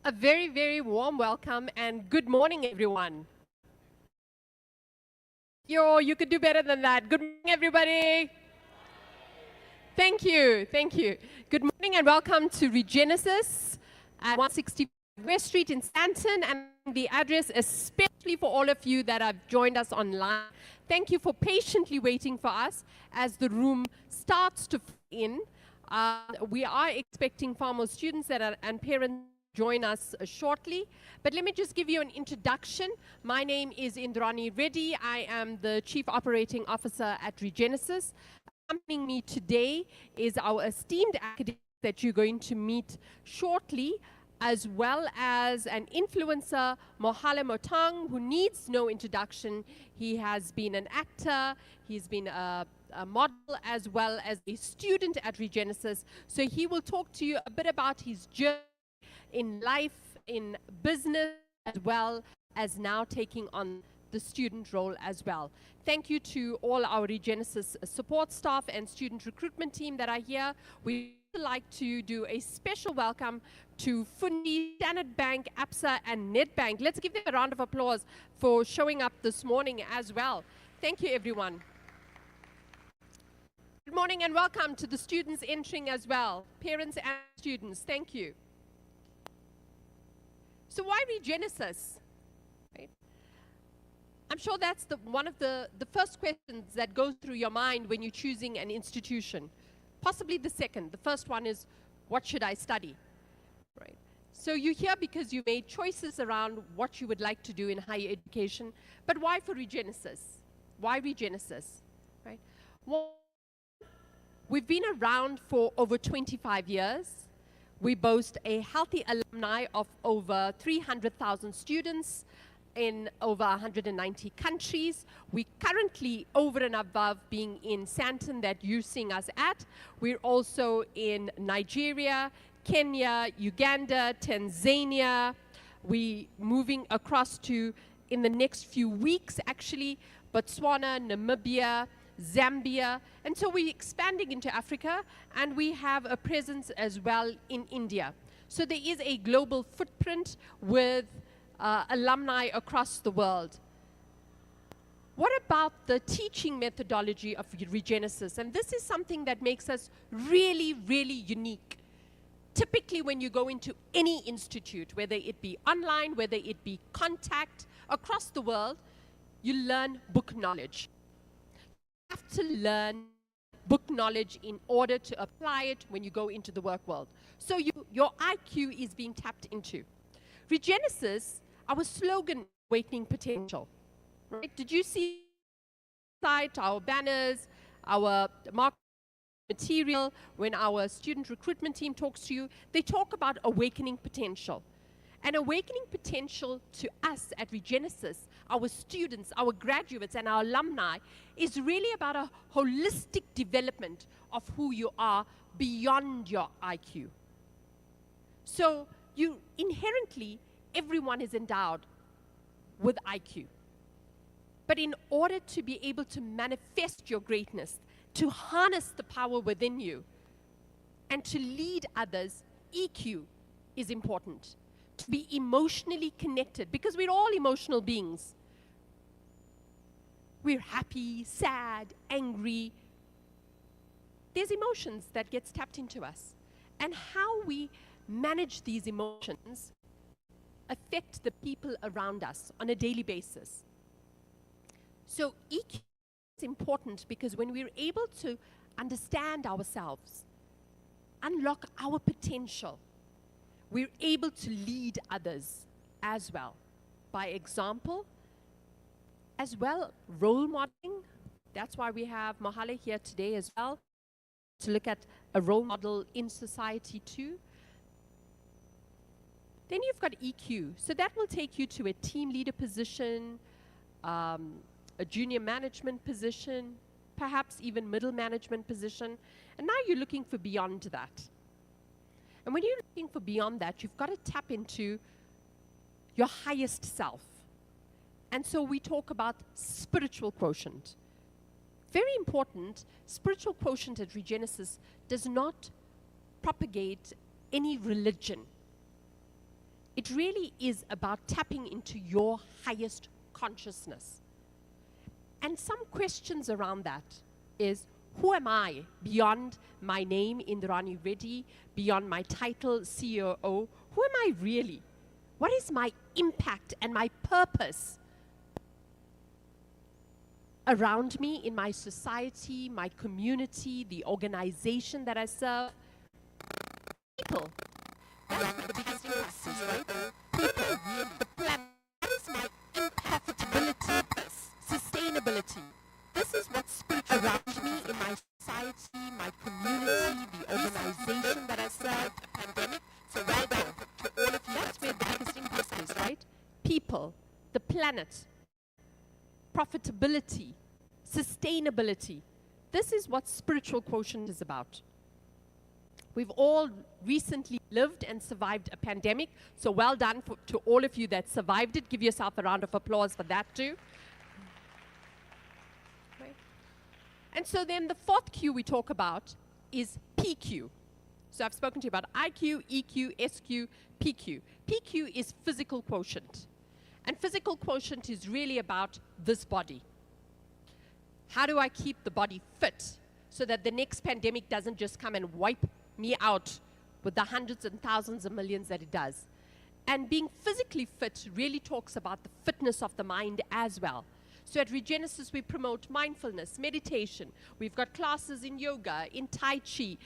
A very, very warm welcome and good morning, everyone. You could do better than that. Good morning, everybody. Thank you, thank you. Good morning and welcome to Regenesys at 160 West Street in Stanton, and the address especially for all of you that have joined us online. Thank you for patiently waiting for us as the room starts to fill in. We are expecting far more students and parents join us shortly. But let me just give you an introduction. My name is Indrani Reddy. I am the Chief Operating Officer at Regenesys. Accompanying me today is our esteemed academic that you're going to meet shortly, as well as an influencer, Mohale Motang, who needs no introduction. He has been an actor, he's been a model, as well as a student at Regenesys. So he will talk to you a bit about his journey in life, in business, as well as now taking on the student role as well. Thank you to all our Regenesys support staff and student recruitment team that are here. We would like to do a special welcome to Fundi, Standard Bank, ABSA, and Nedbank. Let's give them a round of applause for showing up this morning as well. Thank you, everyone. Good morning and welcome to the students entering as well. Parents and students, thank you. So why Regenesys? Right? I'm sure that's one of the first questions that goes through your mind when you're choosing an institution. Possibly the second. The first one is, what should I study? Right. So you're here because you made choices around what you would like to do in higher education. But why for Regenesys? Why Regenesys? Right? Well, we've been around for over 25 years. We boast a healthy alumni of over 300,000 students in over 190 countries. We currently, over and above being in Stanton that you're seeing us at, we're also in Nigeria, Kenya, Uganda, Tanzania. We're moving across to, in the next few weeks actually, Botswana, Namibia, Zambia, and so we're expanding into Africa, and we have a presence as well in India. So there is a global footprint with alumni across the world. What about the teaching methodology of Regenesys? And this is something that makes us really, really unique. Typically when you go into any institute, whether it be online, whether it be contact, across the world, you learn book knowledge. Have to learn book knowledge in order to apply it when you go into the work world. So your IQ is being tapped into. Regenesys, our slogan, awakening potential. Right? Did you see our banners, our marketing material, when our student recruitment team talks to you, they talk about awakening potential. And awakening potential to us at Regenesys, our students, our graduates, and our alumni, is really about a holistic development of who you are beyond your IQ. So you inherently, everyone is endowed with IQ. But in order to be able to manifest your greatness, to harness the power within you, and to lead others, EQ is important. To be emotionally connected, because we're all emotional beings. We're happy, sad, angry. There's emotions that gets tapped into us. And how we manage these emotions affect the people around us on a daily basis. So EQ is important because when we're able to understand ourselves, unlock our potential, we're able to lead others as well, by example, as well role modeling. That's why we have Mohale here today as well, to look at a role model in society too. Then you've got EQ, so that will take you to a team leader position, a junior management position, perhaps even middle management position, and now you're looking for beyond that. And when you're looking for beyond that, you've got to tap into your highest self. And so we talk about spiritual quotient. Very important, spiritual quotient at Regenesys does not propagate any religion. It really is about tapping into your highest consciousness. And some questions around that is, who am I beyond my name, Indrani Reddy, beyond my title, COO? Who am I really? What is my impact and my purpose around me, in my society, my community, the organization that I serve? People. That's the biggest impact, right? People, the planet. What is my impact, profitability, sustainability? This is what's spiritual around me, in my society, my community, the organization that I serve, the pandemic. So right now, to all of you, that's where the biggest impact is, right? People, the planet, profitability, sustainability. This is what spiritual quotient is about. We've all recently lived and survived a pandemic, so well done to all of you that survived it. Give yourself a round of applause for that too. Right. And so then the fourth Q we talk about is PQ. So I've spoken to you about IQ, EQ, SQ, PQ. PQ is physical quotient. And physical quotient is really about this body. How do I keep the body fit so that the next pandemic doesn't just come and wipe me out with the hundreds and thousands of millions that it does? And being physically fit really talks about the fitness of the mind as well. So at Regenesys, we promote mindfulness, meditation. We've got classes in yoga, in Tai Chi.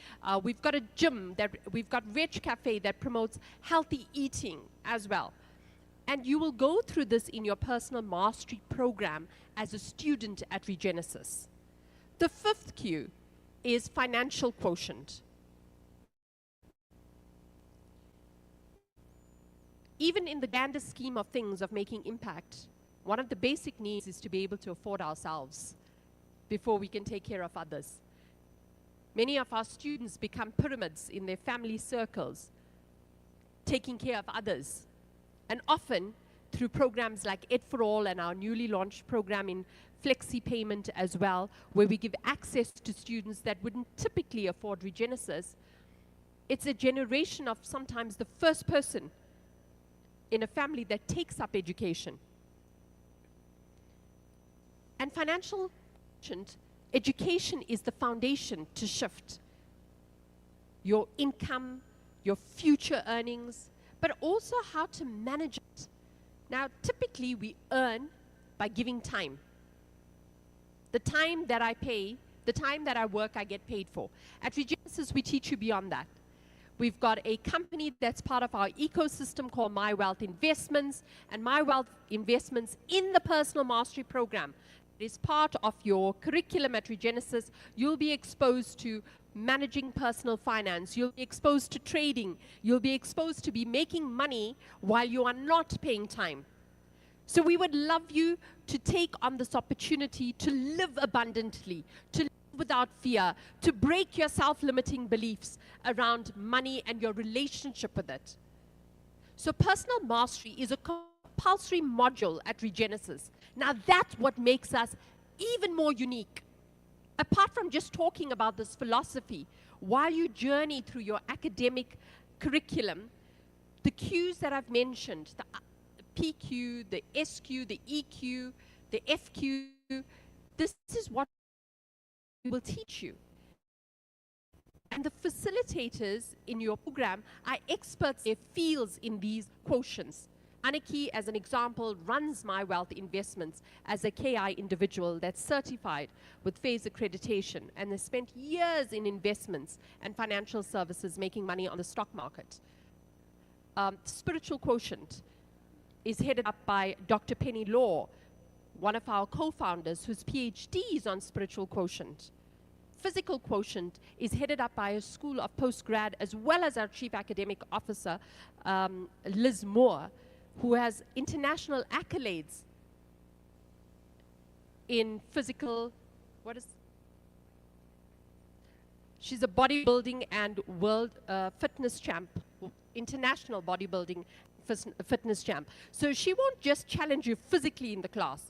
We've got a gym, we've got Reg Cafe that promotes healthy eating as well. And you will go through this in your personal mastery program as a student at Regenesys. The fifth Q is financial quotient. Even in the grander scheme of things, of making impact, one of the basic needs is to be able to afford ourselves before we can take care of others. Many of our students become pyramids in their family circles, taking care of others. And often, through programs like Ed for All and our newly launched program in Flexi Payment as well, where we give access to students that wouldn't typically afford Regenesys, it's a generation of sometimes the first person in a family that takes up education. And financial education is the foundation to shift your income, your future earnings, but also how to manage it. Now, typically we earn by giving time. The time that I pay, the time that I work, I get paid for. At Regenesys, we teach you beyond that. We've got a company that's part of our ecosystem called My Wealth Investments, and My Wealth Investments in the Personal Mastery Program. It is part of your curriculum at Regenesys. You'll be exposed to managing personal finance. You'll be exposed to trading. You'll be exposed to be making money while you are not paying time. So we would love you to take on this opportunity to live abundantly, to live without fear, to break your self-limiting beliefs around money and your relationship with it. So personal mastery is a compulsory module at Regenesys. Now that's what makes us even more unique. Apart from just talking about this philosophy, while you journey through your academic curriculum, the Qs that I've mentioned, the PQ, the SQ, the EQ, the FQ, this is what we will teach you. And the facilitators in your program are experts in fields in these quotients. Aniki, as an example, runs My Wealth Investments as a KI individual that's certified with phase accreditation and has spent years in investments and financial services making money on the stock market. Spiritual Quotient is headed up by Dr. Penny Law, one of our co-founders whose PhD is on Spiritual Quotient. Physical Quotient is headed up by a school of postgrad as well as our Chief Academic Officer, Liz Moore, who has international accolades in physical, she's a bodybuilding and world fitness champ, international bodybuilding fitness champ. So she won't just challenge you physically in the class.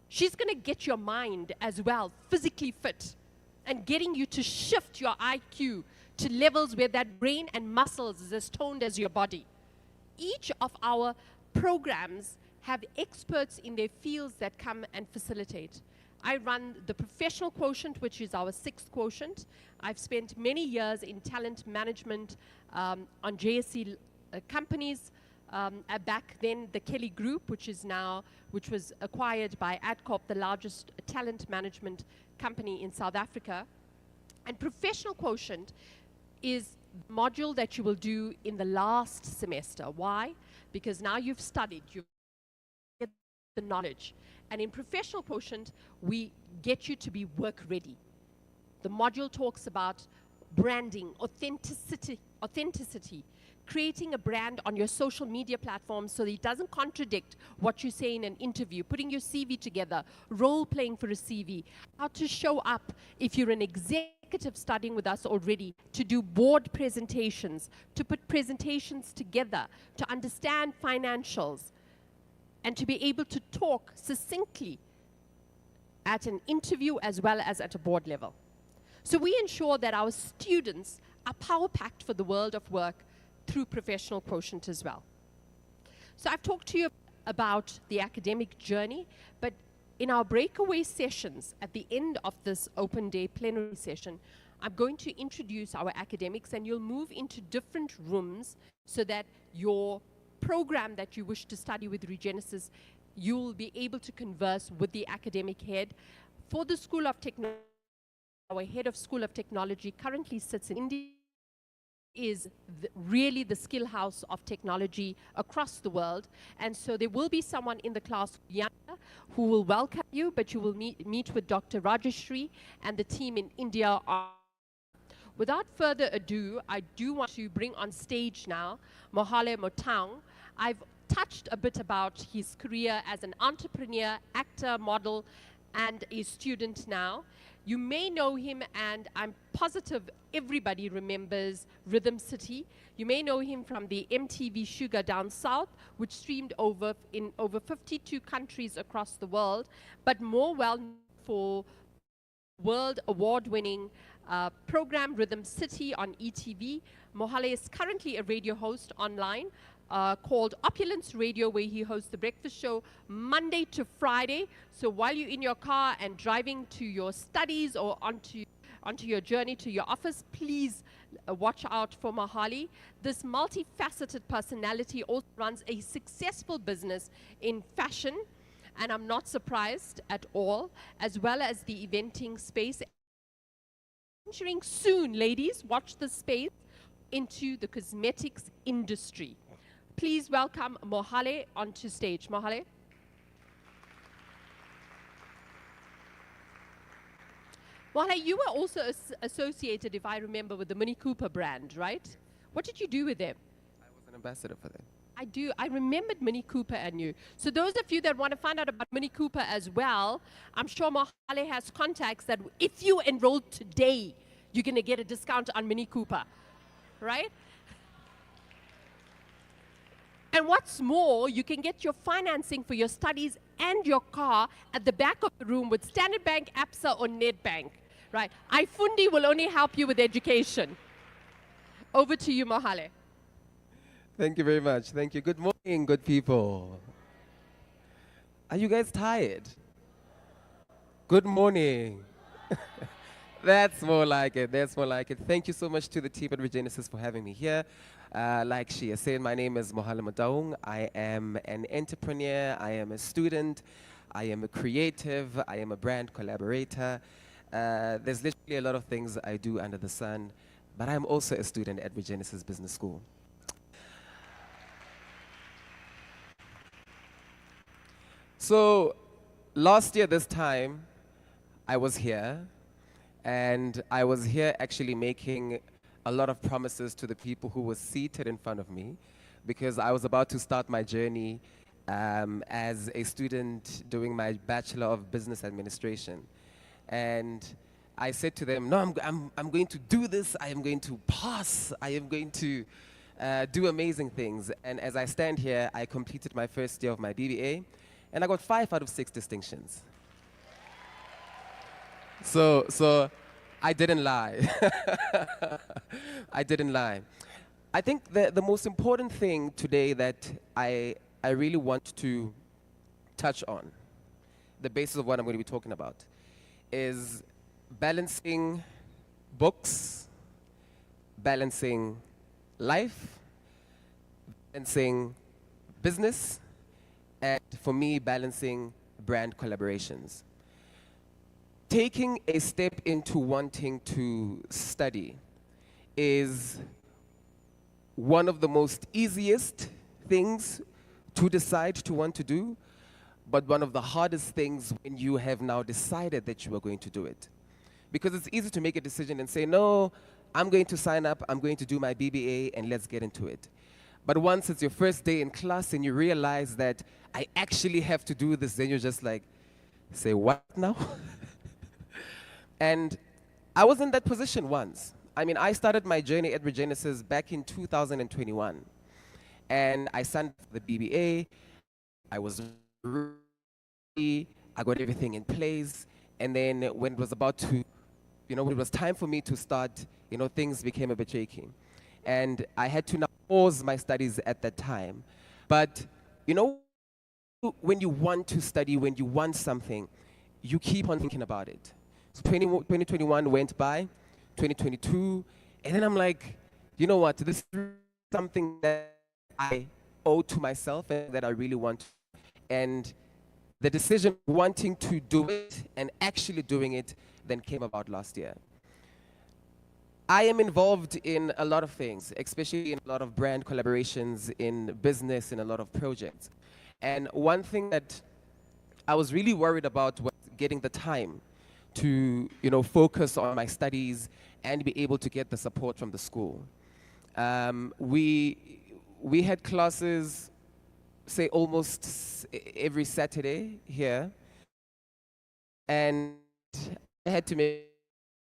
She's going to get your mind as well physically fit and getting you to shift your IQ to levels where that brain and muscles is as toned as your body. each of our programs have experts in their fields that come and facilitate. I run the professional quotient, which is our 6th quotient. I've spent many years in talent management on JSC companies. Back then, the Kelly Group, which was acquired by Adcorp, the largest talent management company in South Africa. And professional quotient is the module that you will do in the last semester. Why? Because now you've studied, you've get the knowledge. And in professional quotient, we get you to be work ready. The module talks about branding, authenticity, creating a brand on your social media platforms so that it doesn't contradict what you say in an interview, putting your CV together, role-playing for a CV, how to show up if you're an executive studying with us already, to do board presentations, to put presentations together, to understand financials, and to be able to talk succinctly at an interview as well as at a board level. So we ensure that our students are power-packed for the world of work through professional quotient as well. So I've talked to you about the academic journey, but in our breakaway sessions at the end of this open day plenary session, I'm going to introduce our academics, and you'll move into different rooms so that your program that you wish to study with Regenesys, you'll be able to converse with the academic head. For the School of Technology, our head of School of Technology currently sits in India, is really the skill house of technology across the world. And so there will be someone in the class who will welcome you, but you will meet with Dr. Rajeshri and the team in India. Without further ado, I do want to bring on stage now Mohale Motaung. I've touched a bit about his career as an entrepreneur, actor, model, and a student now. You may know him, and I'm positive everybody remembers Rhythm City. You may know him from the MTV Sugar Down South, which streamed in over 52 countries across the world, but more well known for world award-winning program Rhythm City on ETV. Mohale is currently a radio host online called Opulence Radio, where he hosts the breakfast show Monday to Friday. So while you're in your car and driving to your studies or onto your journey to your office, please watch out for Mohale. This multifaceted personality also runs a successful business in fashion, and I'm not surprised at all, as well as the eventing space. Venturing soon, ladies, watch this space, into the cosmetics industry. Please welcome Mohale onto stage. Mohale. Mohale, you were also associated, if I remember, with the Mini Cooper brand, right? What did you do with them? I was an ambassador for them. I remembered Mini Cooper and you. So those of you that want to find out about Mini Cooper as well, I'm sure Mohale has contacts that if you enroll today, you're going to get a discount on Mini Cooper, right? And what's more, you can get your financing for your studies and your car at the back of the room with Standard Bank, ABSA, or Nedbank, right? iFundi will only help you with education. Over to you, Mohale. Thank you very much. Thank you. Good morning, good people. Are you guys tired? Good morning. That's more like it. That's more like it. Thank you so much to the team at Regenesys for having me here. Like she said, my name is Mohale Motaung. I am an entrepreneur. I am a student. I am a creative. I am a brand collaborator. There's literally a lot of things I do under the sun, but I'm also a student at Regenesys Business School. So last year this time, I was here, and I was here actually making a lot of promises to the people who were seated in front of me, because I was about to start my journey as a student doing my Bachelor of Business Administration. And I said to them, no, I'm going to do this, I am going to pass, I am going to do amazing things. And as I stand here, I completed my first year of my BBA, and I got 5 out of 6 distinctions. So I didn't lie. I didn't lie. I think the most important thing today that I really want to touch on, the basis of what I'm going to be talking about, is balancing books, balancing life, balancing business, and for me, balancing brand collaborations. Taking a step into wanting to study is one of the most easiest things to decide to want to do, but one of the hardest things when you have now decided that you are going to do it. Because it's easy to make a decision and say, no, I'm going to sign up, I'm going to do my BBA, and let's get into it. But once it's your first day in class and you realize that I actually have to do this, then you're just like, say what now? And I was in that position once. I mean, I started my journey at Regenesys back in 2021. And I signed up for the BBA. I was ready. I got everything in place. And then when it was about to, when it was time for me to start, things became a bit shaky. And I had to now pause my studies at that time. But, when you want to study, when you want something, you keep on thinking about it. So 2021 went by, 2022, and then I'm like, you know what, this is something that I owe to myself and that I really want. And the decision of wanting to do it and actually doing it then came about last year. I am involved in a lot of things, especially in a lot of brand collaborations, in business, in a lot of projects. And one thing that I was really worried about was getting the time to, focus on my studies and be able to get the support from the school. We had classes, say, almost every Saturday here, and I had to make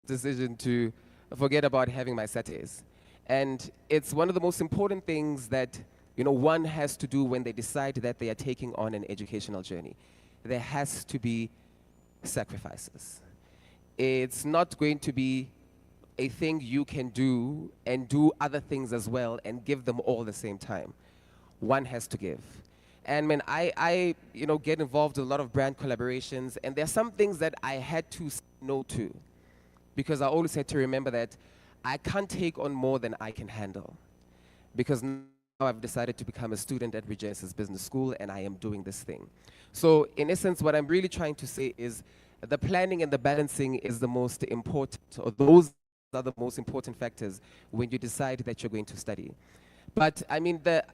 a decision to forget about having my Saturdays. And it's one of the most important things that, one has to do when they decide that they are taking on an educational journey. There has to be sacrifices. It's not going to be a thing you can do and do other things as well and give them all the same time. One has to give. And when I get involved in a lot of brand collaborations, and there are some things that I had to say no to, because I always had to remember that I can't take on more than I can handle. Because now I've decided to become a student at Regenesys Business School, and I am doing this thing. So in essence, what I'm really trying to say is the planning and the balancing is the most important, or those are the most important factors when you decide that you're going to study. But I mean, the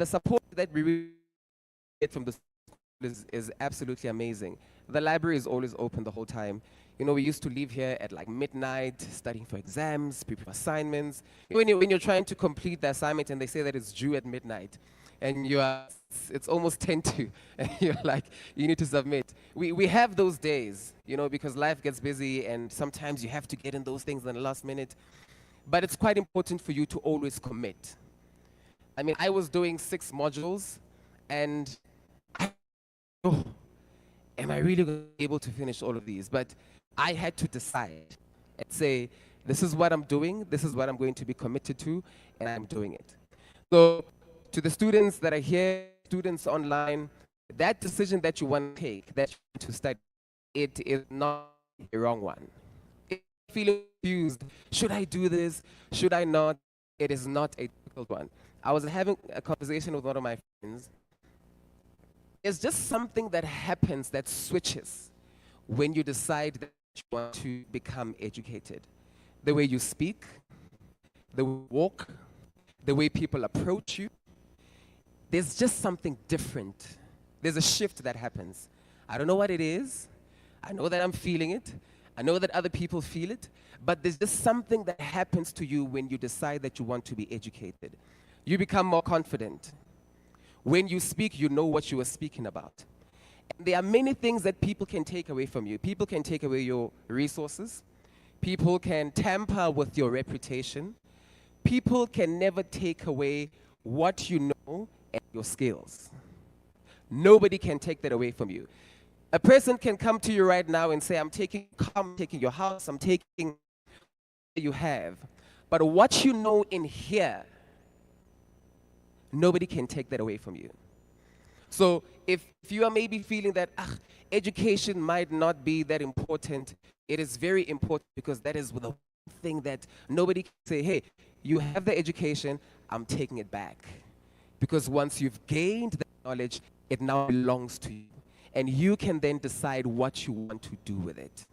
support that we really get from the school is absolutely amazing. The library is always open the whole time. We used to leave here at like midnight, studying for exams, prepare assignments. When you're trying to complete the assignment and they say that it's due at midnight, and it's almost 10 to, and you're like, you need to submit. We have those days, because life gets busy and sometimes you have to get in those things in the last minute. But it's quite important for you to always commit. I mean, I was doing 6 modules, and am I really going to be able to finish all of these? But I had to decide and say, this is what I'm doing, this is what I'm going to be committed to, and I'm doing it. So to the students that are here, students online, that decision that you want to take, that you want to study, it is not a wrong one. If you're feeling confused, should I do this, should I not? It is not a difficult one. I was having a conversation with one of my friends. It's just something that happens that switches when you decide that you want to become educated. The way you speak, the way you walk, the way people approach you, there's just something different. There's a shift that happens. I don't know what it is. I know that I'm feeling it. I know that other people feel it. But there's just something that happens to you when you decide that you want to be educated. You become more confident. When you speak, you know what you are speaking about. And there are many things that people can take away from you. People can take away your resources. People can tamper with your reputation. People can never take away what you know and your skills. Nobody can take that away from you. A person can come to you right now and say, I'm taking your house, I'm taking what you have. But what you know in here Nobody can take that away from you. So if you are maybe feeling that education might not be that important, it is very important, because that is the one thing that nobody can say, hey, you have the education, I'm taking it back. Because once you've gained that knowledge, it now belongs to you. And you can then decide what you want to do with it.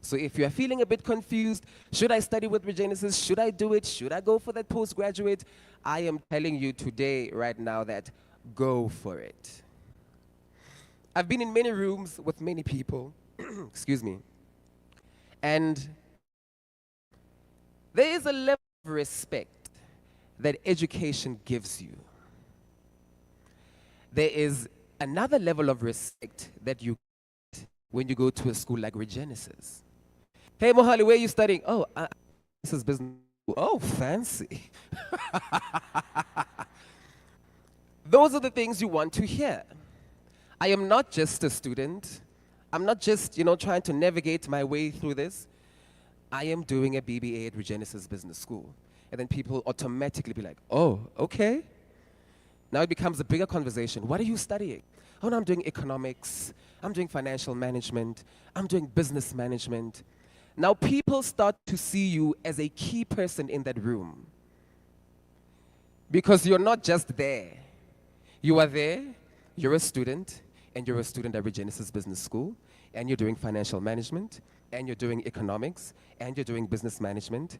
So if you are feeling a bit confused, should I study with Regenesys? Should I do it? Should I go for that postgraduate? I am telling you today, right now, that go for it. I've been in many rooms with many people, excuse me, and there is a level of respect that education gives you. There is another level of respect that you get when you go to a school like Regenesys. Hey, Mohali, where are you studying? Oh, this is business. Oh, fancy. Those are the things you want to hear. I am not just a student. I'm not just, trying to navigate my way through this. I am doing a BBA at Regenesys Business School. And then people automatically be like, oh, okay. Now it becomes a bigger conversation. What are you studying? Oh, no, I'm doing economics. I'm doing financial management. I'm doing business management. Now people start to see you as a key person in that room. Because you're not just there. You are there, you're a student, and you're a student at Regenesys Business School, and you're doing financial management, and you're doing economics, and you're doing business management.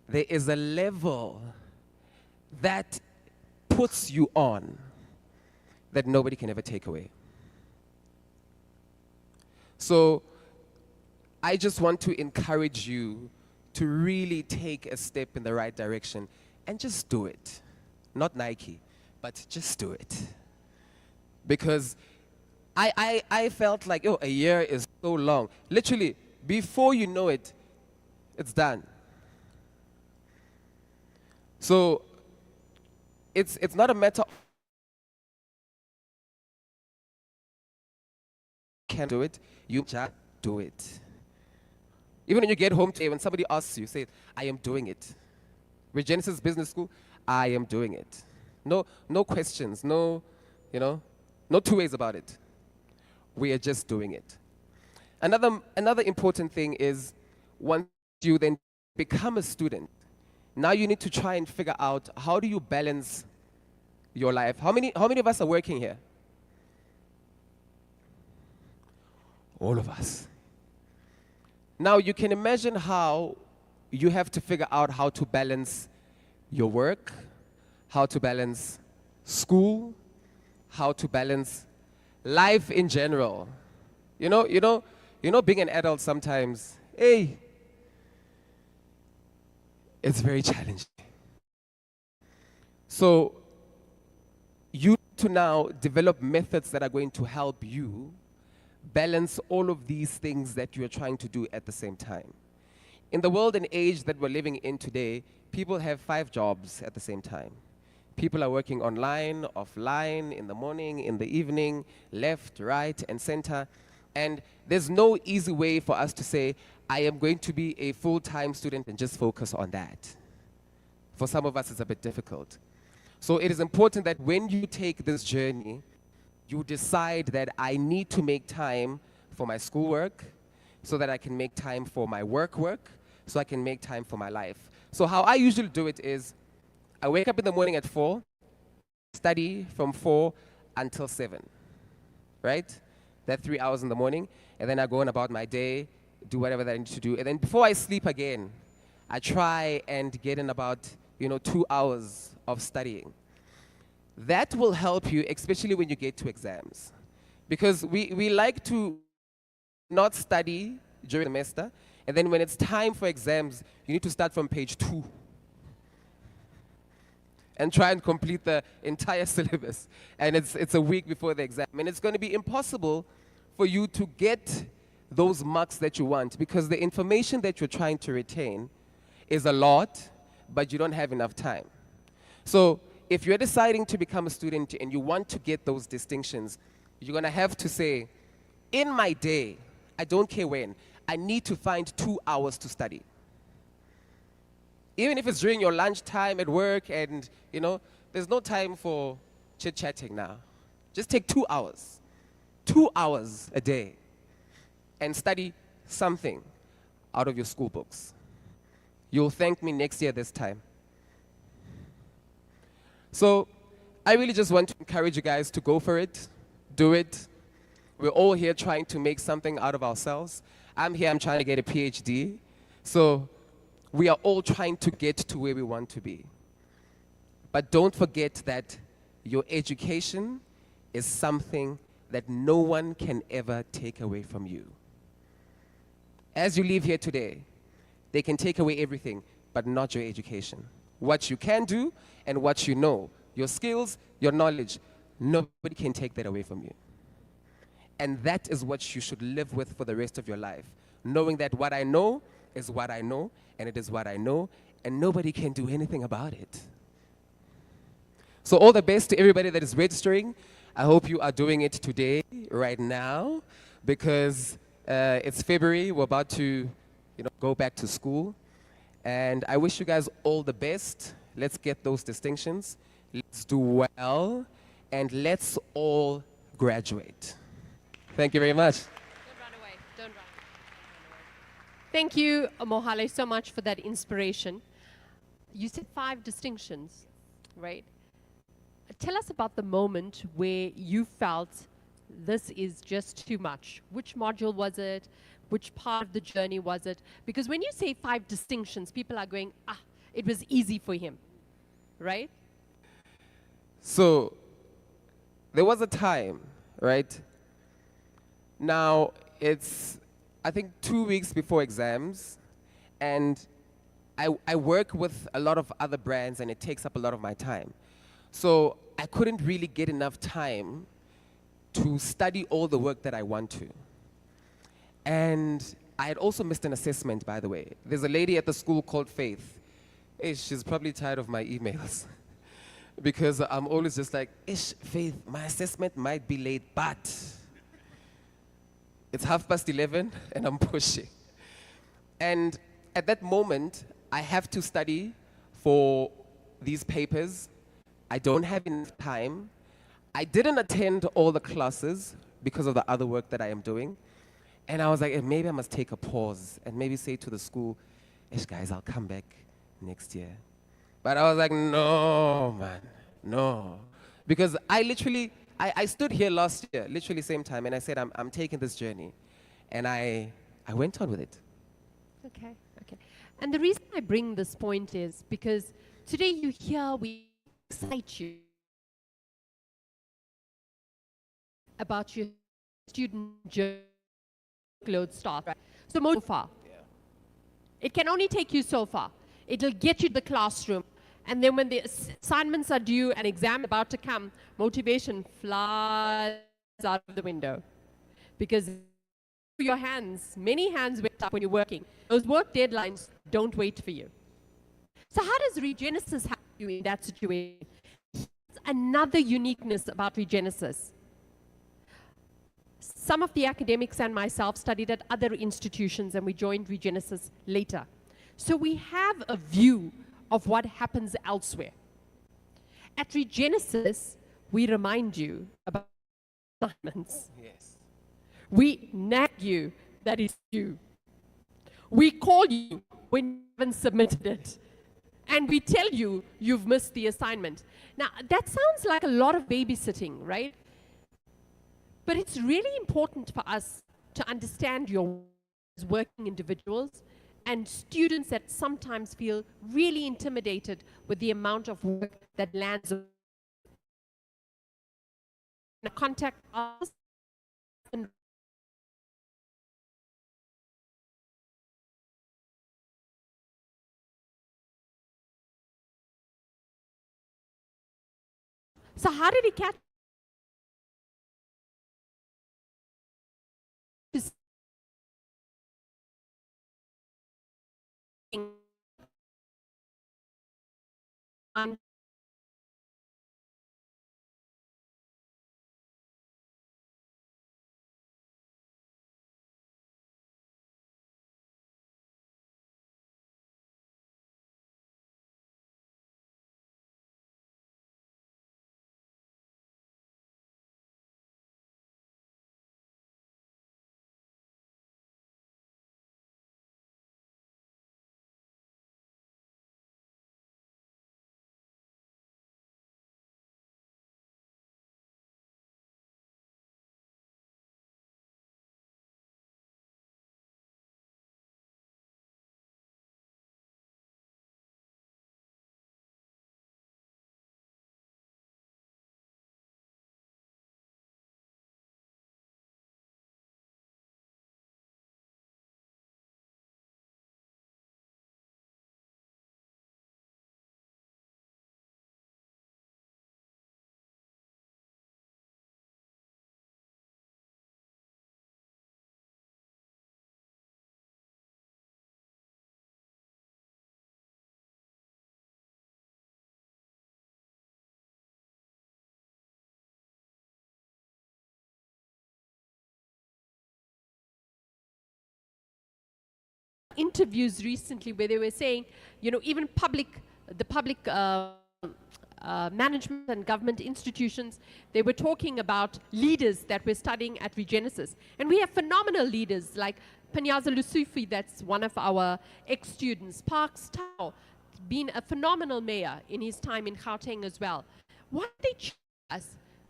There is a level that puts you on that nobody can ever take away. So I just want to encourage you to really take a step in the right direction and just do it. Not Nike, but just do it. Because I felt like, a year is so long. Literally, before you know it, it's done. So it's not a matter of can do it, you just do it. Even when you get home today, when somebody asks you, say, I am doing it. Regenesys Business School, I am doing it. No questions, no two ways about it. We are just doing it. Another important thing is, once you then become a student, now you need to try and figure out, how do you balance your life? How many of us are working here? All of us. Now you can imagine how you have to figure out how to balance your work, how to balance school, how to balance life in general. You know, being an adult sometimes, it's very challenging. So you need to now develop methods that are going to help you balance all of these things that you're trying to do at the same time. In the world and age that we're living in today, people have 5 jobs at the same time. People are working online, offline, in the morning, in the evening, left, right, and center. And there's no easy way for us to say, I am going to be a full-time student and just focus on that. For some of us, it's a bit difficult. So it is important that when you take this journey, you decide that I need to make time for my schoolwork so that I can make time for my work, so I can make time for my life. So how I usually do it is, I wake up in the morning at 4, study from 4 until 7, right? That's 3 hours in the morning, and then I go on about my day, do whatever that I need to do. And then before I sleep again, I try and get in about 2 hours of studying. That will help you, especially when you get to exams. Because we like to not study during the semester, and then when it's time for exams, you need to start from page 2 and try and complete the entire syllabus. And it's a week before the exam. And it's going to be impossible for you to get those marks that you want, because the information that you're trying to retain is a lot, but you don't have enough time. So if you're deciding to become a student and you want to get those distinctions, you're going to have to say, in my day, I don't care when, I need to find 2 hours to study. Even if it's during your lunchtime at work and, There's no time for chit-chatting now. Just take 2 hours. 2 hours a day. And study something out of your school books. You'll thank me next year this time. So I really just want to encourage you guys to go for it. Do it. We're all here trying to make something out of ourselves. I'm here, I'm trying to get a PhD. So we are all trying to get to where we want to be. But don't forget that your education is something that no one can ever take away from you. As you leave here today, they can take away everything, but not your education. What you can do and what you know, your skills, your knowledge, nobody can take that away from you. And that is what you should live with for the rest of your life, knowing that what I know is what I know, and it is what I know, and nobody can do anything about it. So all the best to everybody that is registering. I hope you are doing it today, right now, because it's February. We're about to, go back to school. And I wish you guys all the best. Let's get those distinctions. Let's do well. And let's all graduate. Thank you very much. Don't run away. Don't run away. Thank you, Mohale, so much for that inspiration. You said 5 distinctions, right? Tell us about the moment where you felt this is just too much. Which module was it? Which part of the journey was it? Because when you say 5 distinctions, people are going, it was easy for him, right? So there was a time, right? Now it's, I think, 2 weeks before exams, and I work with a lot of other brands, and it takes up a lot of my time. So I couldn't really get enough time to study all the work that I want to. And I had also missed an assessment, by the way. There's a lady at the school called Faith. She's probably tired of my emails. Because I'm always just like, Faith, my assessment might be late, but it's 11:30 and I'm pushing. And at that moment, I have to study for these papers. I don't have enough time. I didn't attend all the classes because of the other work that I am doing. And I was like, maybe I must take a pause and maybe say to the school, guys, I'll come back next year. But I was like, no, man, no. Because I stood here last year, literally same time, and I said, I'm taking this journey. And I went on with it. Okay. And the reason I bring this point is because today you hear we excite you about your student workload start. Right? So far. Yeah. It can only take you so far. It'll get you to the classroom. And then when the assignments are due and exam about to come, motivation flies out of the window. Because your hands, many hands went up when you're working. Those work deadlines don't wait for you. So how does Regenesys help you in that situation? Here's another uniqueness about Regenesys. Some of the academics and myself studied at other institutions, and we joined Regenesys later. So we have a view of what happens elsewhere. At Regenesys, we remind you about assignments. Yes. We nag you that is due. We call you when you haven't submitted it. And we tell you you've missed the assignment. Now, that sounds like a lot of babysitting, right? But it's really important for us to understand your working individuals and students that sometimes feel really intimidated with the amount of work that lands. Contact us and so how did he catch his interviews recently where they were saying, you know, even the public management and government institutions, they were talking about leaders that we're studying at Regenesys. And we have phenomenal leaders like Panyaza Lusufi, that's one of our ex-students. Parks Tao, been a phenomenal mayor in his time in Gauteng as well. Why did they choose us?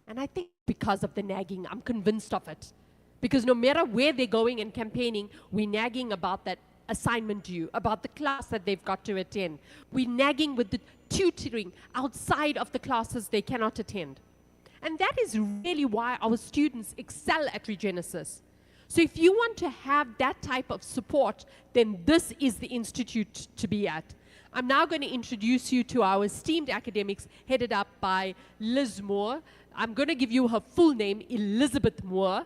And I think because of the nagging, I'm convinced of it. Because no matter where they're going and campaigning, we're nagging about that assignment due, about the class that they've got to attend. We're nagging with the tutoring outside of the classes they cannot attend. And that is really why our students excel at Regenesys. So if you want to have that type of support, then this is the institute to be at. I'm now going to introduce you to our esteemed academics headed up by Liz Moore. I'm going to give you her full name, Elizabeth Moore.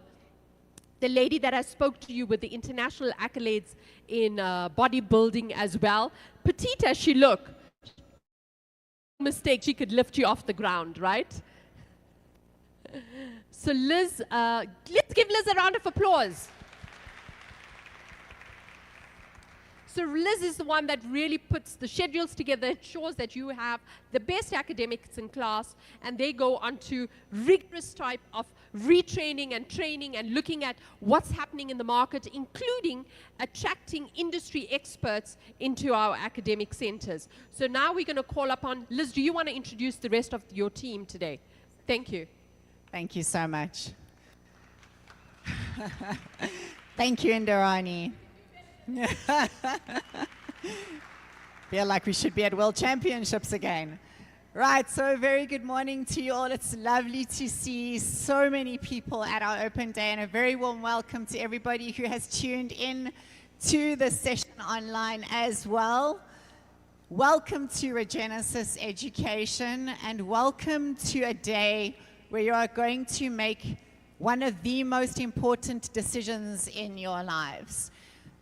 The lady that I spoke to you with the international accolades in bodybuilding as well. Petite as she look, mistake, she could lift you off the ground, right? So Liz, let's give Liz a round of applause. So Liz is the one that really puts the schedules together, ensures that you have the best academics in class, and they go on to rigorous type of retraining and training and looking at what's happening in the market, including attracting industry experts into our academic centers. So now we're going to call upon Liz. Do you want to introduce the rest of your team today? Thank you. Thank you so much. Thank you, Indarani. Feel like we should be at World Championships again. Right, so a very good morning to you all. It's lovely to see so many people at our open day, and a very warm welcome to everybody who has tuned in to the session online as well. Welcome to Regenesys Education, and welcome to a day where you are going to make one of the most important decisions in your lives.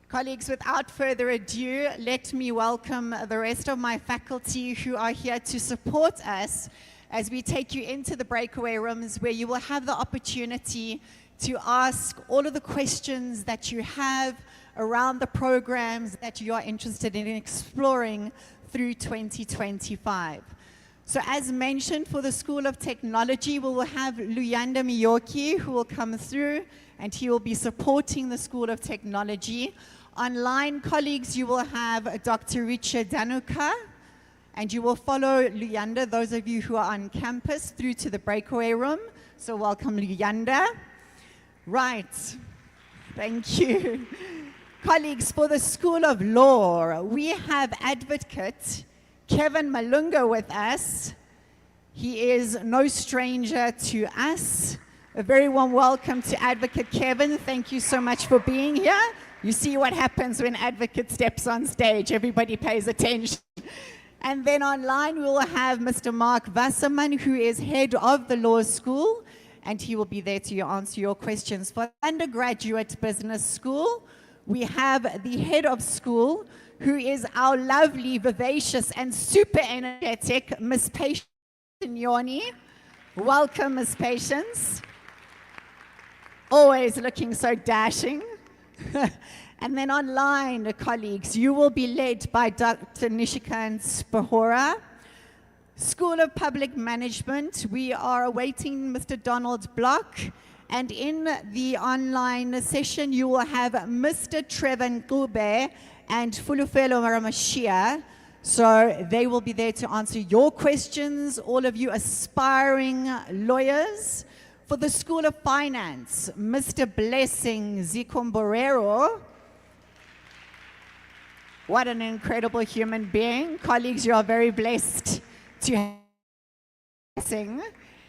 Colleagues, without further ado, let me welcome the rest of my faculty who are here to support us as we take you into the breakaway rooms, where you will have the opportunity to ask all of the questions that you have around the programs that you are interested in exploring through 2025. So as mentioned, for the School of Technology, we will have Luyanda Miyoki, who will come through, and he will be supporting the School of Technology. Online, colleagues, you will have Dr. Richard Danuka, and you will follow Luyanda, those of you who are on campus, through to the breakaway room. So welcome, Luyanda. Right, thank you. Colleagues, for the School of Law, we have Advocate Kevin Malunga with us. He is no stranger to us. A very warm welcome to Advocate Kevin. Thank you so much for being here. You see what happens when Advocate steps on stage. Everybody pays attention. And then online, we will have Mr. Mark Wasserman, who is head of the law school, and he will be there to answer your questions. For undergraduate business school, we have the head of school, who is our lovely, vivacious, and super energetic Miss Patience Nyoni. Welcome, Miss Patience. Always looking so dashing. And then online, colleagues, you will be led by Dr. Nishikant Spahora. School of Public Management, we are awaiting Mr. Donald Block. And in the online session, you will have Mr. Trevor Gube and Fulufelo Maramashia. So they will be there to answer your questions, all of you aspiring lawyers. For the School of Finance, Mr. Blessing Zikomborero. What an incredible human being. Colleagues, you are very blessed to have Blessing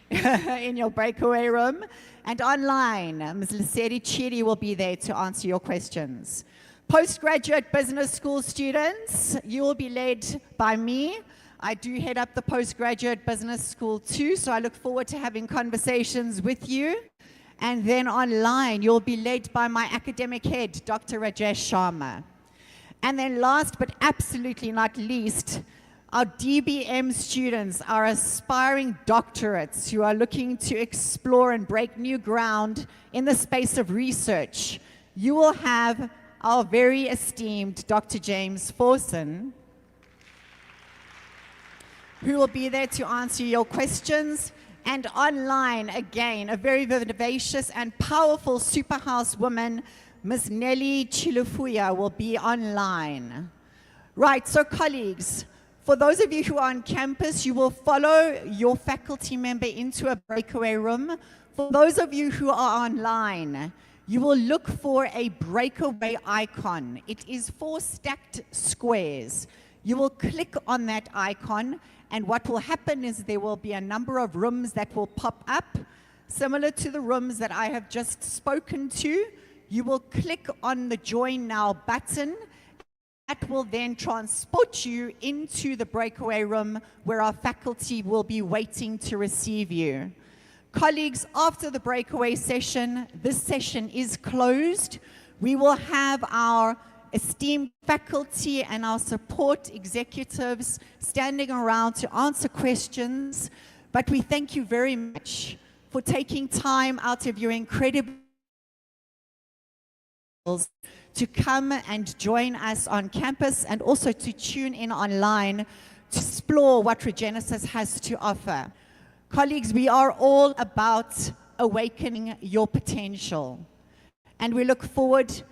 in your breakaway room. And online, Ms. Liseri Chiri will be there to answer your questions. Postgraduate business school students, you will be led by me. I do head up the postgraduate business school too, so I look forward to having conversations with you. And then online, you'll be led by my academic head, Dr. Rajesh Sharma. And then last but absolutely not least, our DBM students, our aspiring doctorates who are looking to explore and break new ground in the space of research. You will have our very esteemed Dr. James Forson, who will be there to answer your questions. And online, again, a very vivacious and powerful Superhouse woman, Ms. Nelly Chilufuya, will be online. Right, so colleagues, for those of you who are on campus, you will follow your faculty member into a breakaway room. For those of you who are online, you will look for a breakaway icon. It is 4 stacked squares. You will click on that icon, and what will happen is there will be a number of rooms that will pop up, similar to the rooms that I have just spoken to. You will click on the Join Now button. That will then transport you into the breakaway room where our faculty will be waiting to receive you. Colleagues, after the breakaway session, this session is closed. We will have our esteemed faculty and our support executives standing around to answer questions. But we thank you very much for taking time out of your incredible to come and join us on campus, and also to tune in online to explore what Regenesys has to offer. Colleagues, we are all about awakening your potential, and we look forward